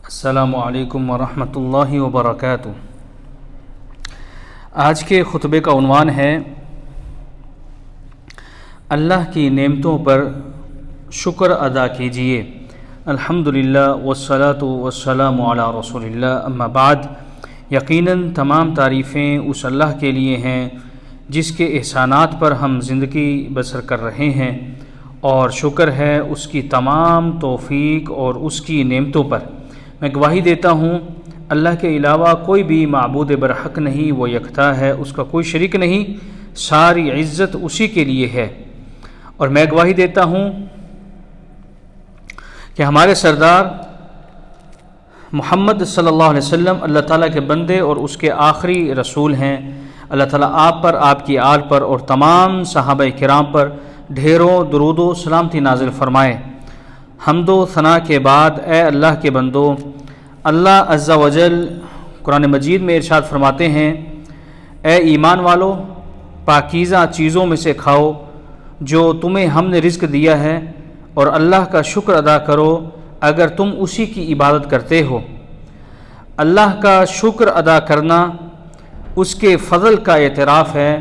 السلام علیکم ورحمۃ اللہ وبرکاتہ۔ آج کے خطبے کا عنوان ہے اللہ کی نعمتوں پر شکر ادا کیجیے۔ الحمدللہ والصلاۃ والسلام علی رسول اللہ، اما بعد۔ یقیناً تمام تعریفیں اس اللہ کے لیے ہیں جس کے احسانات پر ہم زندگی بسر کر رہے ہیں، اور شکر ہے اس کی تمام توفیق اور اس کی نعمتوں پر۔ میں گواہی دیتا ہوں اللہ کے علاوہ کوئی بھی معبود برحق نہیں، وہ یکتا ہے، اس کا کوئی شریک نہیں، ساری عزت اسی کے لیے ہے۔ اور میں گواہی دیتا ہوں کہ ہمارے سردار محمد صلی اللہ علیہ وسلم اللہ تعالیٰ کے بندے اور اس کے آخری رسول ہیں۔ اللہ تعالیٰ آپ پر، آپ کی آل پر اور تمام صحابہ کرام پر ڈھیروں درود و سلامتی نازل فرمائے۔ حمد و ثنا کے بعد اے اللہ کے بندو، اللہ عز و جل قرآن مجید میں ارشاد فرماتے ہیں، اے ایمان والو، پاکیزہ چیزوں میں سے کھاؤ جو تمہیں ہم نے رزق دیا ہے، اور اللہ کا شکر ادا کرو اگر تم اسی کی عبادت کرتے ہو۔ اللہ کا شکر ادا کرنا اس کے فضل کا اعتراف ہے،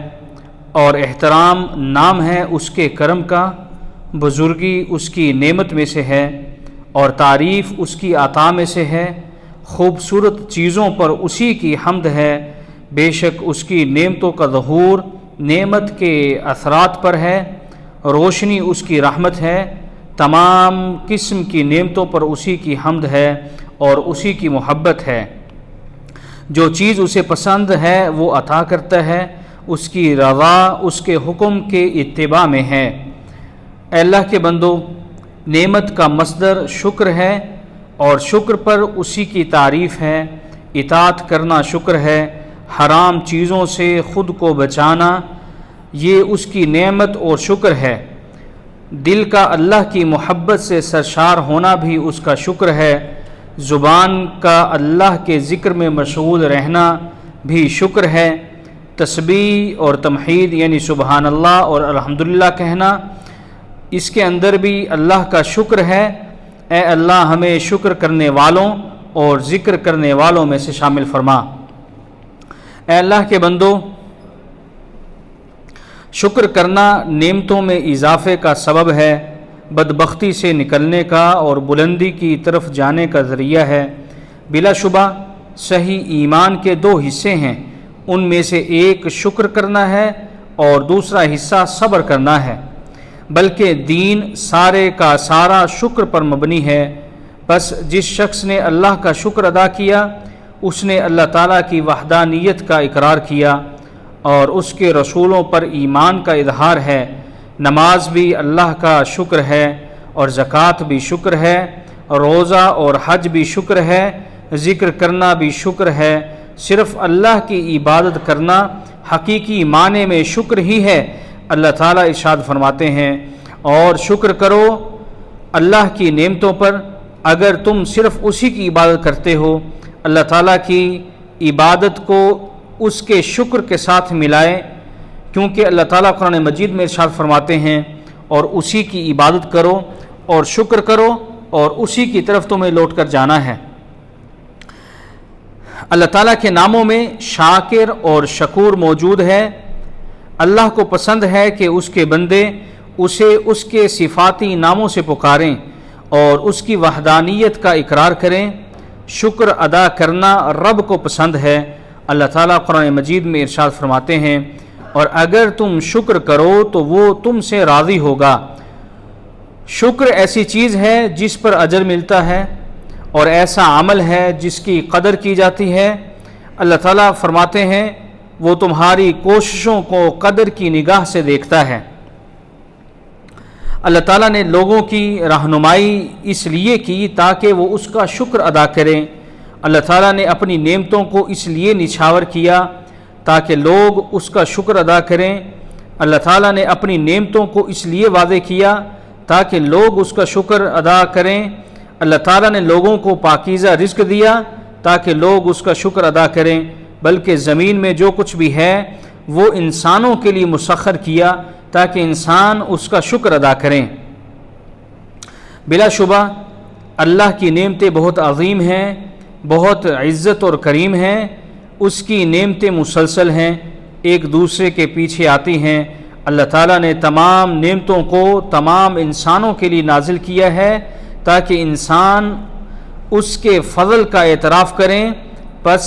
اور احترام نام ہے اس کے کرم کا، بزرگی اس کی نعمت میں سے ہے، اور تعریف اس کی عطا میں سے ہے۔ خوبصورت چیزوں پر اسی کی حمد ہے، بے شک اس کی نعمتوں کا ظہور نعمت کے اثرات پر ہے، روشنی اس کی رحمت ہے۔ تمام قسم کی نعمتوں پر اسی کی حمد ہے اور اسی کی محبت ہے۔ جو چیز اسے پسند ہے وہ عطا کرتا ہے، اس کی رضا اس کے حکم کے اتباع میں ہے۔ اے اللہ کے بندو، نعمت کا مصدر شکر ہے، اور شکر پر اسی کی تعریف ہے۔ اطاعت کرنا شکر ہے، حرام چیزوں سے خود کو بچانا یہ اس کی نعمت اور شکر ہے۔ دل کا اللہ کی محبت سے سرشار ہونا بھی اس کا شکر ہے۔ زبان کا اللہ کے ذکر میں مشغول رہنا بھی شکر ہے۔ تسبیح اور تمحید یعنی سبحان اللہ اور الحمدللہ کہنا، اس کے اندر بھی اللہ کا شکر ہے۔ اے اللہ ہمیں شکر کرنے والوں اور ذکر کرنے والوں میں سے شامل فرما۔ اے اللہ کے بندو، شکر کرنا نعمتوں میں اضافے کا سبب ہے، بدبختی سے نکلنے کا اور بلندی کی طرف جانے کا ذریعہ ہے۔ بلا شبہ صحیح ایمان کے دو حصے ہیں، ان میں سے ایک شکر کرنا ہے اور دوسرا حصہ صبر کرنا ہے، بلکہ دین سارے کا سارا شکر پر مبنی ہے۔ بس جس شخص نے اللہ کا شکر ادا کیا، اس نے اللہ تعالیٰ کی وحدانیت کا اقرار کیا اور اس کے رسولوں پر ایمان کا اظہار ہے۔ نماز بھی اللہ کا شکر ہے، اور زکوٰۃ بھی شکر ہے، روزہ اور حج بھی شکر ہے، ذکر کرنا بھی شکر ہے۔ صرف اللہ کی عبادت کرنا حقیقی معنی میں شکر ہی ہے۔ اللہ تعالیٰ ارشاد فرماتے ہیں، اور شکر کرو اللہ کی نعمتوں پر اگر تم صرف اسی کی عبادت کرتے ہو۔ اللہ تعالیٰ کی عبادت کو اس کے شکر کے ساتھ ملائے، کیونکہ اللہ تعالیٰ قرآن مجید میں ارشاد فرماتے ہیں، اور اسی کی عبادت کرو اور شکر کرو اور اسی کی طرف تمہیں لوٹ کر جانا ہے۔ اللہ تعالیٰ کے ناموں میں شاکر اور شکور موجود ہے۔ اللہ کو پسند ہے کہ اس کے بندے اسے اس کے صفاتی ناموں سے پکاریں اور اس کی وحدانیت کا اقرار کریں۔ شکر ادا کرنا رب کو پسند ہے۔ اللہ تعالیٰ قرآن مجید میں ارشاد فرماتے ہیں، اور اگر تم شکر کرو تو وہ تم سے راضی ہوگا۔ شکر ایسی چیز ہے جس پر اجر ملتا ہے، اور ایسا عمل ہے جس کی قدر کی جاتی ہے۔ اللہ تعالیٰ فرماتے ہیں، وہ تمہاری کوششوں کو قدر کی نگاہ سے دیکھتا ہے۔ اللہ تعالیٰ نے لوگوں کی رہنمائی اس لیے کی تاکہ وہ اس کا شکر ادا کریں۔ اللہ تعالیٰ نے اپنی نعمتوں کو اس لیے نچھاور کیا تاکہ لوگ اس کا شکر ادا کریں۔ اللہ تعالیٰ نے اپنی نعمتوں کو اس لیے واضح کیا تاکہ لوگ اس کا شکر ادا کریں۔ اللہ تعالیٰ نے لوگوں کو پاکیزہ رزق دیا تاکہ لوگ اس کا شکر ادا کریں، بلکہ زمین میں جو کچھ بھی ہے وہ انسانوں کے لیے مسخر کیا تاکہ انسان اس کا شکر ادا کریں۔ بلا شبہ اللہ کی نعمتیں بہت عظیم ہیں، بہت عزت اور کریم ہیں، اس کی نعمتیں مسلسل ہیں، ایک دوسرے کے پیچھے آتی ہیں۔ اللہ تعالیٰ نے تمام نعمتوں کو تمام انسانوں کے لیے نازل کیا ہے تاکہ انسان اس کے فضل کا اعتراف کریں، پس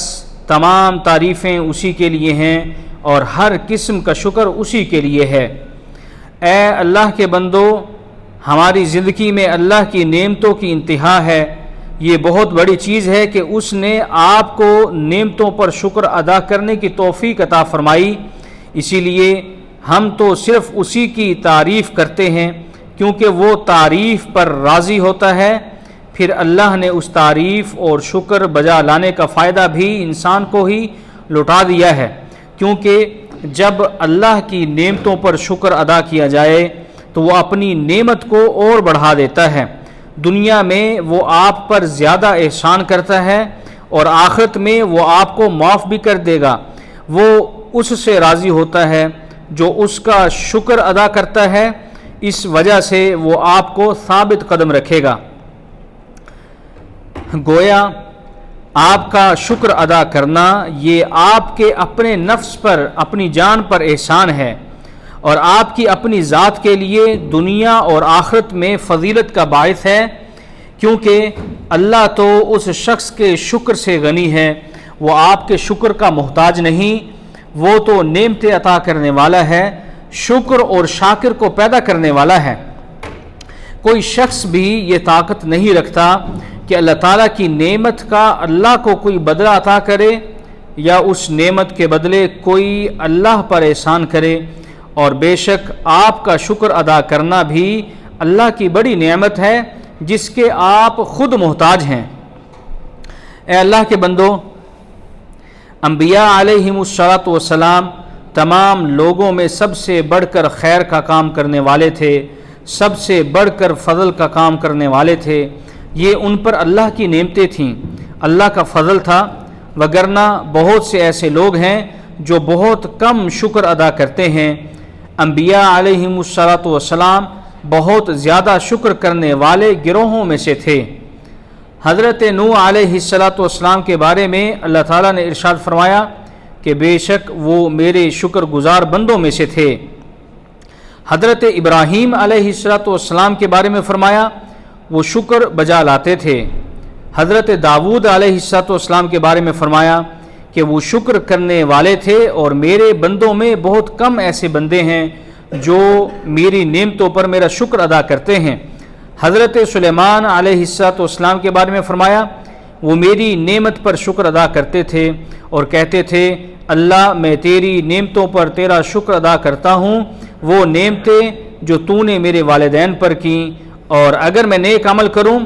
تمام تعریفیں اسی کے لیے ہیں اور ہر قسم کا شکر اسی کے لیے ہے۔ اے اللہ کے بندو، ہماری زندگی میں اللہ کی نعمتوں کی انتہا ہے۔ یہ بہت بڑی چیز ہے کہ اس نے آپ کو نعمتوں پر شکر ادا کرنے کی توفیق عطا فرمائی، اسی لیے ہم تو صرف اسی کی تعریف کرتے ہیں کیونکہ وہ تعریف پر راضی ہوتا ہے۔ پھر اللہ نے اس تعریف اور شکر بجا لانے کا فائدہ بھی انسان کو ہی لوٹا دیا ہے، کیونکہ جب اللہ کی نعمتوں پر شکر ادا کیا جائے تو وہ اپنی نعمت کو اور بڑھا دیتا ہے۔ دنیا میں وہ آپ پر زیادہ احسان کرتا ہے اور آخرت میں وہ آپ کو معاف بھی کر دے گا۔ وہ اس سے راضی ہوتا ہے جو اس کا شکر ادا کرتا ہے، اس وجہ سے وہ آپ کو ثابت قدم رکھے گا۔ گویا آپ کا شکر ادا کرنا یہ آپ کے اپنے نفس پر، اپنی جان پر احسان ہے اور آپ کی اپنی ذات کے لیے دنیا اور آخرت میں فضیلت کا باعث ہے، کیونکہ اللہ تو اس شخص کے شکر سے غنی ہے، وہ آپ کے شکر کا محتاج نہیں، وہ تو نعمتیں عطا کرنے والا ہے، شکر اور شاکر کو پیدا کرنے والا ہے۔ کوئی شخص بھی یہ طاقت نہیں رکھتا کہ اللہ تعالیٰ کی نعمت کا اللہ کو کوئی بدلہ عطا کرے یا اس نعمت کے بدلے کوئی اللہ پر احسان کرے، اور بے شک آپ کا شکر ادا کرنا بھی اللہ کی بڑی نعمت ہے جس کے آپ خود محتاج ہیں۔ اے اللہ کے بندو، انبیاء علیہم الصلاۃ والسلام تمام لوگوں میں سب سے بڑھ کر خیر کا کام کرنے والے تھے، سب سے بڑھ کر فضل کا کام کرنے والے تھے۔ یہ ان پر اللہ کی نعمتیں تھیں، اللہ کا فضل تھا، وگرنہ بہت سے ایسے لوگ ہیں جو بہت کم شکر ادا کرتے ہیں۔ انبیاء علیہم الصلاۃ والسلام بہت زیادہ شکر کرنے والے گروہوں میں سے تھے۔ حضرت نوح علیہ الصلاۃ والسلام کے بارے میں اللہ تعالیٰ نے ارشاد فرمایا کہ بے شک وہ میرے شکر گزار بندوں میں سے تھے۔ حضرت ابراہیم علیہ الصلاۃ والسلام کے بارے میں فرمایا وہ شکر بجا لاتے تھے۔ حضرت داؤد علیہ الصلاۃ والسلام کے بارے میں فرمایا کہ وہ شکر کرنے والے تھے، اور میرے بندوں میں بہت کم ایسے بندے ہیں جو میری نعمتوں پر میرا شکر ادا کرتے ہیں۔ حضرت سلیمان علیہ الصلاۃ والسلام کے بارے میں فرمایا وہ میری نعمت پر شکر ادا کرتے تھے اور کہتے تھے اللہ میں تیری نعمتوں پر تیرا شکر ادا کرتا ہوں، وہ نعمتیں جو تو نے میرے والدین پر کیں، اور اگر میں نیک عمل کروں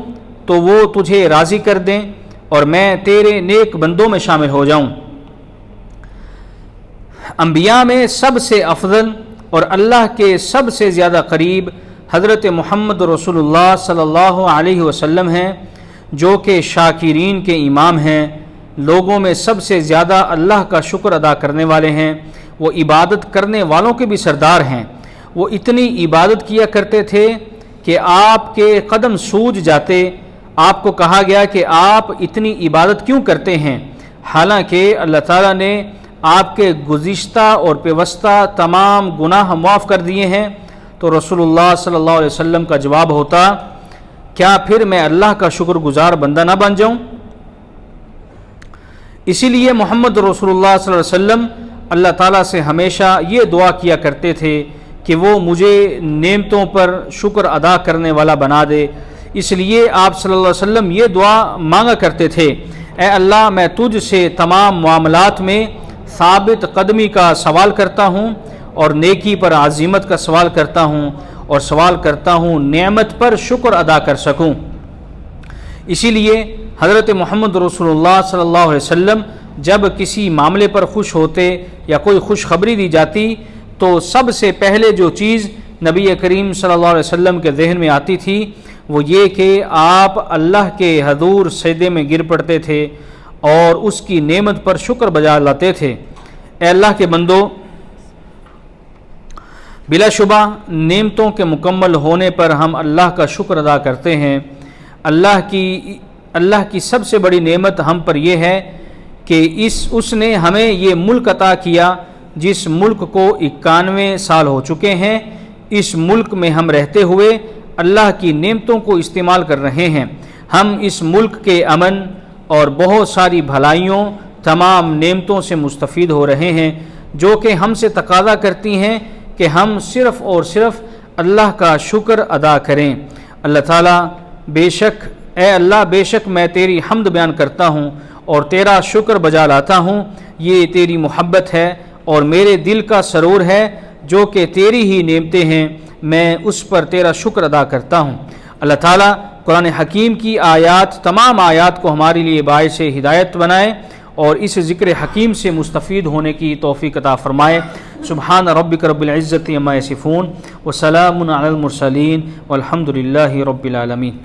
تو وہ تجھے راضی کر دیں اور میں تیرے نیک بندوں میں شامل ہو جاؤں۔ انبیاء میں سب سے افضل اور اللہ کے سب سے زیادہ قریب حضرت محمد رسول اللہ صلی اللہ علیہ وسلم ہیں، جو کہ شاکرین کے امام ہیں، لوگوں میں سب سے زیادہ اللہ کا شکر ادا کرنے والے ہیں، وہ عبادت کرنے والوں کے بھی سردار ہیں۔ وہ اتنی عبادت کیا کرتے تھے کہ آپ کے قدم سوج جاتے۔ آپ کو کہا گیا کہ آپ اتنی عبادت کیوں کرتے ہیں، حالانکہ اللہ تعالیٰ نے آپ کے گزشتہ اور پیوستہ تمام گناہ معاف کر دیے ہیں، تو رسول اللہ صلی اللہ علیہ وسلم کا جواب ہوتا کیا پھر میں اللہ کا شکر گزار بندہ نہ بن جاؤں؟ اسی لیے محمد رسول اللہ صلی اللہ علیہ وسلم اللہ تعالیٰ سے ہمیشہ یہ دعا کیا کرتے تھے کہ وہ مجھے نعمتوں پر شکر ادا کرنے والا بنا دے۔ اس لیے آپ صلی اللہ علیہ وسلم یہ دعا مانگا کرتے تھے، اے اللہ میں تجھ سے تمام معاملات میں ثابت قدمی کا سوال کرتا ہوں اور نیکی پر عزیمت کا سوال کرتا ہوں، اور سوال کرتا ہوں نعمت پر شکر ادا کر سکوں۔ اسی لیے حضرت محمد رسول اللہ صلی اللہ علیہ وسلم جب کسی معاملے پر خوش ہوتے یا کوئی خوشخبری دی جاتی تو سب سے پہلے جو چیز نبی کریم صلی اللہ علیہ وسلم کے ذہن میں آتی تھی وہ یہ کہ آپ اللہ کے حضور سجدے میں گر پڑتے تھے اور اس کی نعمت پر شکر بجا لاتے تھے۔ اے اللہ کے بندو، بلا شبہ نعمتوں کے مکمل ہونے پر ہم اللہ کا شکر ادا کرتے ہیں۔ اللہ کی سب سے بڑی نعمت ہم پر یہ ہے کہ اس نے ہمیں یہ ملک عطا کیا جس ملک کو 91 سال ہو چکے ہیں۔ اس ملک میں ہم رہتے ہوئے اللہ کی نعمتوں کو استعمال کر رہے ہیں۔ ہم اس ملک کے امن اور بہت ساری بھلائیوں، تمام نعمتوں سے مستفید ہو رہے ہیں، جو کہ ہم سے تقاضا کرتی ہیں کہ ہم صرف اور صرف اللہ کا شکر ادا کریں۔ اللہ تعالیٰ اے اللہ بے شک میں تیری حمد بیان کرتا ہوں اور تیرا شکر بجا لاتا ہوں، یہ تیری محبت ہے اور میرے دل کا سرور ہے جو کہ تیری ہی نعمتیں ہیں، میں اس پر تیرا شکر ادا کرتا ہوں۔ اللہ تعالیٰ قرآن حکیم کی تمام آیات کو ہمارے لیے باعث ہدایت بنائے اور اس ذکر حکیم سے مستفید ہونے کی توفیق عطا فرمائے۔ سبحان ربک رب العزت عما یصفون وسلام علی المرسلین والحمد للہ رب العالمین۔